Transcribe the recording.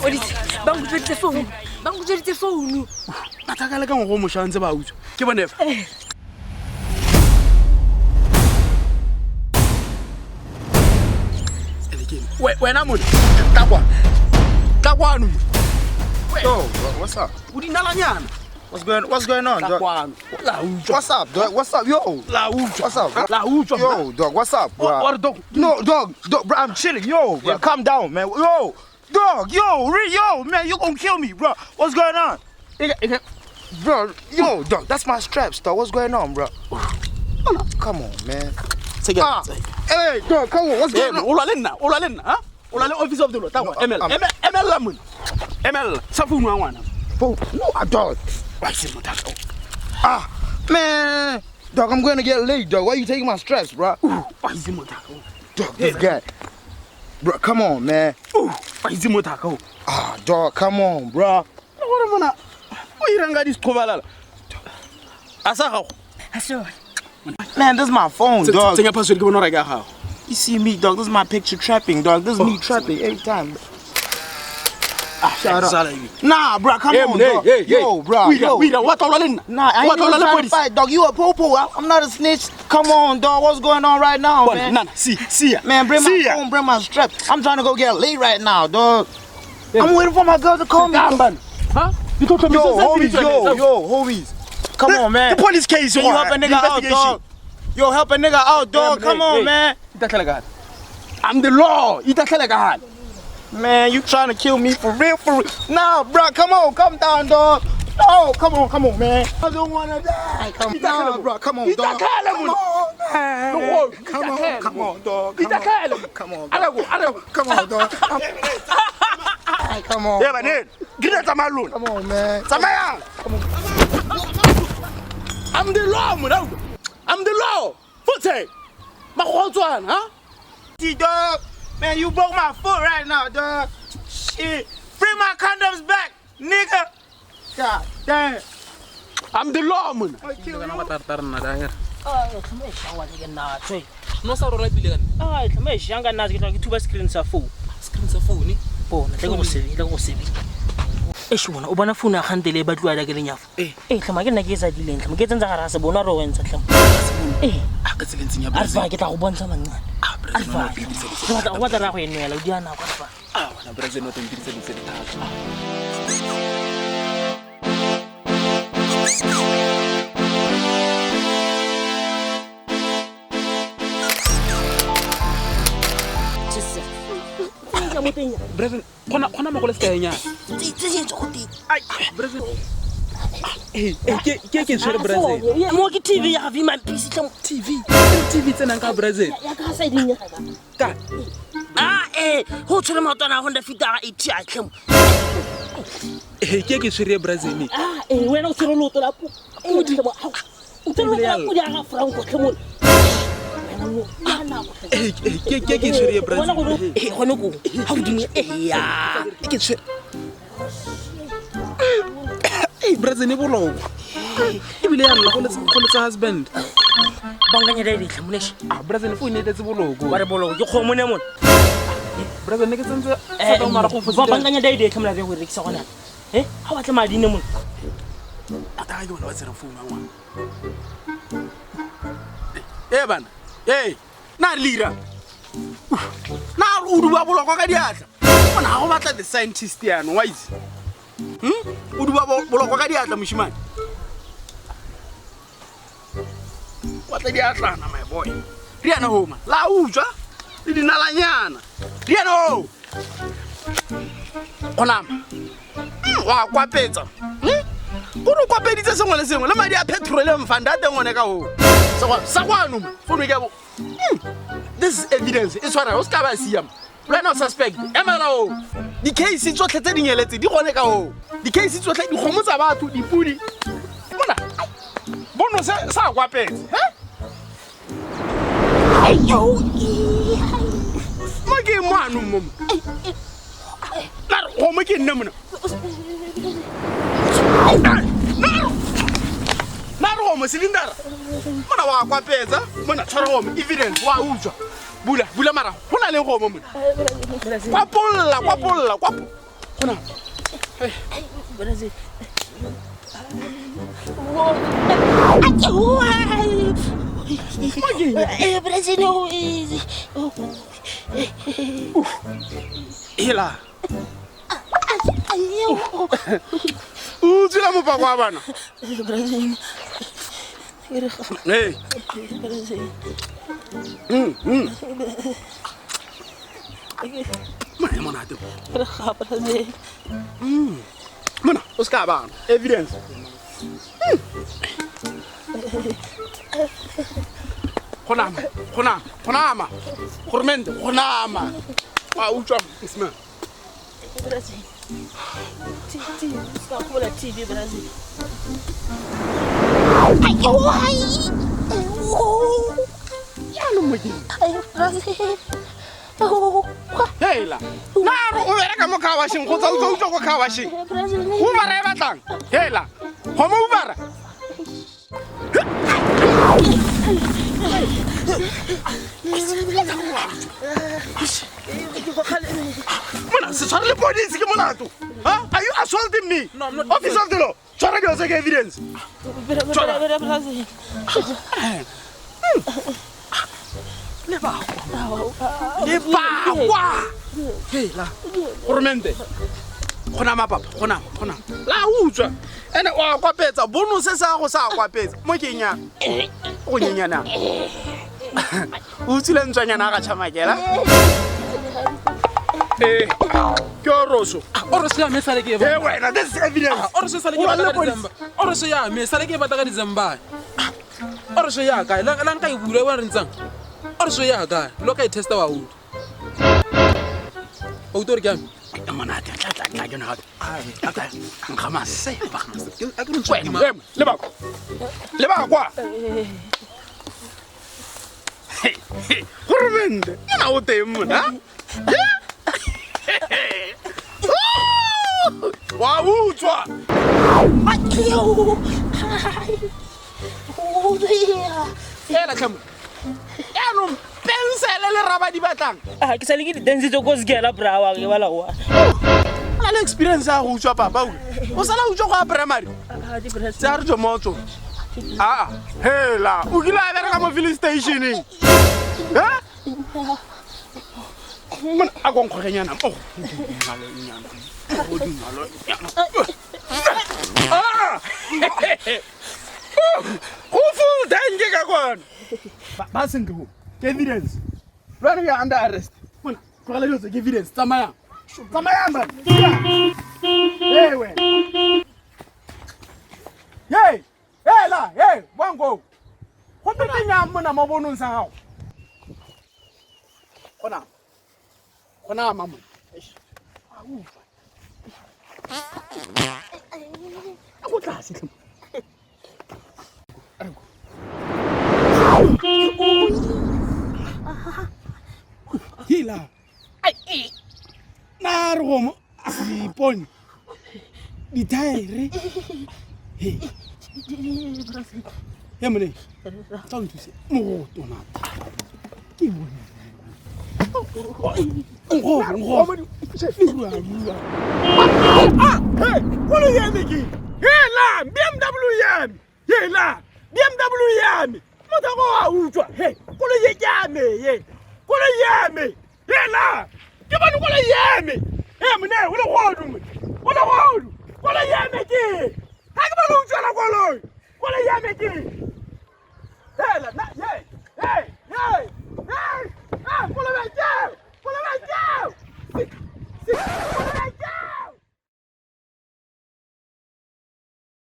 Bangutsweditse phone. Mathaka le ka go mo shantse ba utswa. Ke bone fa. Wena mona. Takwanu. Yo, what's up? Udinalanyana. What's going on, dog? What's up, dog? What's up, yo? What's up, bro? Yo, dog, what's up, bro? What, dog? No, dog, bro, I'm chilling, yo, bro. Calm down, man. Yo, dog, yo, man, you gonna kill me, bro. What's going on? Bro, yo, dog, that's my straps, dog. What's going on, bro? Come on, man. Hey, dog, come on, what's going on? Ulalena, huh? Ulale office of the law. ML Lamun. ML, Safu Mwana. No, I don't. Man, dog, I'm gonna get late, dog. Why you taking my straps, bro? Dog, this guy. Bro, come on, man. Dog, come on, bro. Man, this is my phone, dog. You see me, dog. This is my picture trapping, dog. This is me trapping every time. Shut up. Nah, bro, come on, dog. Yo, bro. What all in? Nah, I ain't even trying to fight, dog. You a popo. I'm not a snitch. Come on, dog. What's going on right now, man? Nah, see ya. Man, bring my phone, bring my strap. I'm trying to go get late right now, dog. I'm waiting for my girl to call me. Huh? You talk to me. Yo, homies. Come on, man. The police case. You help a nigga out, dog. Yo, help a nigga out, dog. Come on, man. I'm the law. Man, you trying to kill me for real? Nah, bro, come on, come down, dog. No, come on, man. I don't wanna die. Come on, bro. Come on, dog. Come on, man. Come on, dog. Come on, dog. Come on. Yeah, man. Get out alone. Come on, man. Samaya. I'm the law, man. I'm the law. Foot. My whole one, huh? See, dog. Man, you broke my foot right now, dog. Shit. Bring my condoms back, nigga. God damn. I'm the law, man. Eshona ubona funa khandele batlu ala ke lenyafa tlhama ke nna ke etsa dileng tlhama ke tsenza gara se bona ro wentsa tlhama a ka tselentseng ya arfa ke tla go bontsha mangana arfa wa tla ra go enela o diana go arfa wana president wa tentse le tsela thata Brevin, kona mo go le skanya. Ai, Brevin. Ke tshwere Brevin. Mo ke TV ya gavi man pisi tla TV tsena ka Brevin. ya ka sa dinya Ka. Ho tshwere matwana go nda fita 80 a tlhemo. Ke tshwere Brevin. Wena o tshwere loto la pu. O tlhemo. O tshwere la pu ya ga Franco tlhemo. Ke tshwere Brevin. Gone go ha o ding ya Ke tshwere. Brevin e bologo. E bile ya nna go le husband. Banganya dai di tlhemonesh. Brevin fo ne tse bologo. Ba re bologo ke kgomo ne mona. Brevin ke tsentse sa ka mara go ba banganya dai di tlhemola be go rekisa gona. Ha wa tla madi ne mona. Ata ga bona wa tsere phone wa. Bana. Na lira. Na udu ba bolokwa ka diatla. Bona ga go batla the scientist yana, wise. Udu ba bolokwa ka diatla moshimane. Watla diatla na my boy. Riana homa. La utswa. Le dinalanyana. Riana ho. Konama. Wa kwapetsa. Kuno kwapeditse sengwe le sengwe le madi a petrol e mfanda teng one ka ho. Sa kwano fono ke bo. This is evidence. It's what I was ka ba siam. Right now suspect. Emela o. Di case tsotlhe tse dinyeletse di gone ka ho. Di case tsotlhe di gomotsa batho di pudi. Bona. Bono sa kwapetse. Ayo. Mage manu mom. La go mo ke nna mona. Naro mo silindara. Mona wa kwapetsa, mona tshwara go evidence wa utswa. Bula mara. Hona le go mo mona. Kwapolla. Khona. Brazil. Brazil no easy. Hela. Utsila mo pa kwa bana. Brazil. Hey. Brazil. Mana mona te. Brazil. Mona, uska bana. Evidence. Khonama. Khurmente, khonama. Wa utswa isma. Brazil. TV Brazil. Yalo moji. Brazil. Hela. Naro o bereka mo kawashing, go tsa utswa go kawashing. Brazil. O ba re batlang. Hela. Go mo ubara. Mona, se tshware le police ke molato. Are you assaulting me? No, I'm not. Officer of the law. Tshwara ke o evidence. Brazil. Le bakwa. Hela. Gormente. Khona papa, khona. La utswa. Ene wa kwapetsa bonus sa go sa kwapetsa. Mo ke nya. Go nyenyana. Utsile ntswanyana ga chamakela. Ke oroso. Oroso ya me sale ke Eh wena, this is evidence. Oroso sale ke ba ka December. Oroso ya me sale ke ba ka December. Oroso ya ka la nka e bula wa re ntsang. Oroso ya ka lo ka e testa wa u. O tor ke am. Mona te tla ke na. Ata ngama se ba. A ke ntse Le bakwa. Gormente, mona o teng mona. Wa utswa. Hela tlhamo. Eno pensele le raba di batlang. Ke sale ke dance tso go sigela brawa ke bala wa. Ala le experience ya go utswa papa o sala utswa go a primary. Di Brazil. Tsa re jo motso. Hela, o kila bere ka mo filling stationing. Mona a go nkgogenyana. Go full danger ka kwana. Ba sengo. Evidence. Run you under arrest. Mona, go le yotse evidence. Tsamaya man. Hey we. Hey, wango. Go tenya mona mo bonong sa gago. Khona mama. Go tlase tlhamo. Hila. Ai. Na re go mo. Ipone. Di tire. Hey. Ya mone. Tsa ntse. Mo tona. Ke bone. Hey, what are you making? Hey, la, BMW yami. Hey, la, BMW yami. Motho go a utswa. Hey, kolo ye yami, ye. Kolo yami. Hey, la. Ke bana kolo yami. Hey, mone, o le godu mo. O le godu. Kolo yami ke. Ha ke bana utswa la kolo. Kolo yami ke. Hey, la, na, hey.